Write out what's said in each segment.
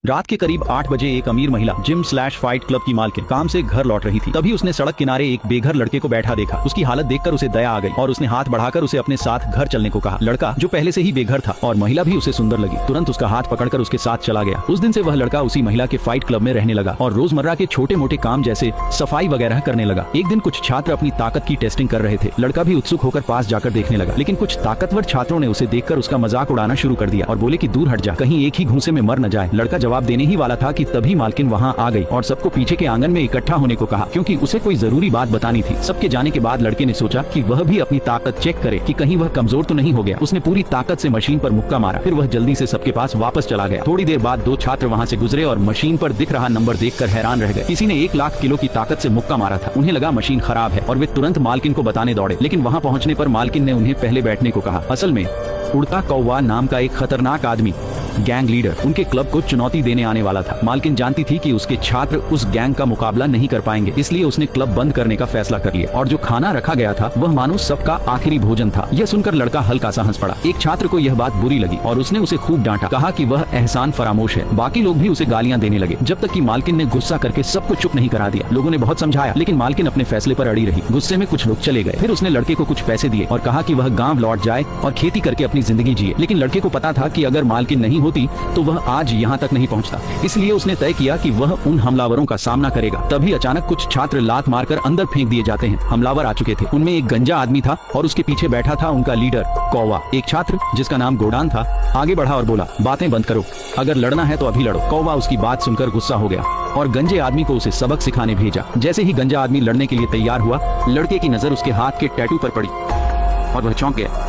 रात के करीब 8 बजे एक अमीर महिला जिम स्लैश फाइट क्लब की मालकिन काम से घर लौट रही थी। तभी उसने सड़क किनारे एक बेघर लड़के को बैठा देखा। उसकी हालत देखकर उसे दया आ गई और उसने हाथ बढ़ाकर उसे अपने साथ घर चलने को कहा। लड़का जो पहले से ही बेघर था और महिला भी उसे सुंदर लगी, तुरंत उसका हाथ पकड़कर उसके साथ चला गया। उस दिन से वह लड़का उसी महिला के फाइट क्लब में रहने लगा और रोजमर्रा के छोटे मोटे काम जैसे सफाई वगैरह करने लगा। एक दिन कुछ छात्र अपनी ताकत की टेस्टिंग कर रहे थे। लड़का भी उत्सुक होकर पास जाकर देखने लगा, लेकिन कुछ ताकतवर छात्रों ने उसे देखकर उसका मजाक उड़ाना शुरू कर दिया और बोले कि दूर हट जा, कहीं एक ही घूंसे में मर न जाए। लड़का जवाब देने ही वाला था कि तभी मालकिन वहां आ गई और सबको पीछे के आंगन में इकट्ठा होने को कहा, क्योंकि उसे कोई जरूरी बात बतानी थी। सबके जाने के बाद लड़के ने सोचा कि वह भी अपनी ताकत चेक करे कि कहीं वह कमजोर तो नहीं हो गया। उसने पूरी ताकत से मशीन पर मुक्का मारा, फिर वह जल्दी से सबके पास वापस चला गया। थोड़ी देर बाद दो छात्र वहां से गुजरे और मशीन पर दिख रहा नंबर देखकर हैरान रह गए। किसी ने 1 लाख किलो की ताकत से मुक्का मारा था। उन्हें लगा मशीन खराब है और वे तुरंत मालकिन को बताने दौड़े, लेकिन वहां पहुंचने पर मालकिन ने उन्हें पहले बैठने को कहा। असल में उड़ता कौवा नाम का एक खतरनाक आदमी, गैंग लीडर, उनके क्लब को चुनौती देने आने वाला था। मालकिन जानती थी कि उसके छात्र उस गैंग का मुकाबला नहीं कर पाएंगे, इसलिए उसने क्लब बंद करने का फैसला कर लिया। और जो खाना रखा गया था वह मानो सबका आखिरी भोजन था। यह सुनकर लड़का हल्का सा हंस पड़ा। एक छात्र को यह बात बुरी लगी और उसने उसे खूब डांटा, कहा कि वह एहसान फरामोश है। बाकी लोग भी उसे गालियां देने लगे, जब तक कि मालकिन ने गुस्सा करके सबको चुप नहीं करा दिया। लोगों ने बहुत समझाया, लेकिन मालकिन अपने फैसले पर अड़ी रही। गुस्से में कुछ लोग चले गए। फिर उसने लड़के को कुछ पैसे दिए और कहा कि वह गाँव लौट जाए और खेती करके अपनी जिंदगी जिए। लेकिन लड़के को पता था कि अगर मालकिन नहीं होती तो वह आज यहाँ तक नहीं पहुँचता, इसलिए उसने तय किया कि वह उन हमलावरों का सामना करेगा। तभी अचानक कुछ छात्र लात मारकर अंदर फेंक दिए जाते हैं। हमलावर आ चुके थे। उनमें एक गंजा आदमी था और उसके पीछे बैठा था उनका लीडर कौवा। एक छात्र जिसका नाम गोडान था आगे बढ़ा और बोला, बातें बंद करो, अगर लड़ना है तो अभी लड़ो। कौवा उसकी बात सुनकर गुस्सा हो गया और गंजे आदमी को उसे सबक सिखाने भेजा। जैसे ही गंजा आदमी लड़ने के लिए तैयार हुआ, लड़के की नजर उसके हाथ के टैटू पर पड़ी और वह चौंक गया।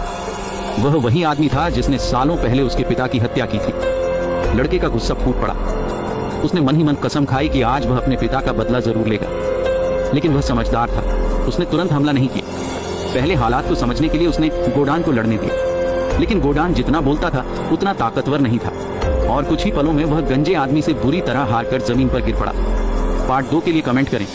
वह वही आदमी था जिसने सालों पहले उसके पिता की हत्या की थी। लड़के का गुस्सा फूट पड़ा। उसने मन ही मन कसम खाई कि आज वह अपने पिता का बदला जरूर लेगा। लेकिन वह समझदार था, उसने तुरंत हमला नहीं किया। पहले हालात को समझने के लिए उसने गोडान को लड़ने दिया, लेकिन गोडान जितना बोलता था उतना ताकतवर नहीं था और कुछ ही पलों में वह गंजे आदमी से बुरी तरह हारकर जमीन पर गिर पड़ा। पार्ट 2 के लिए कमेंट करें।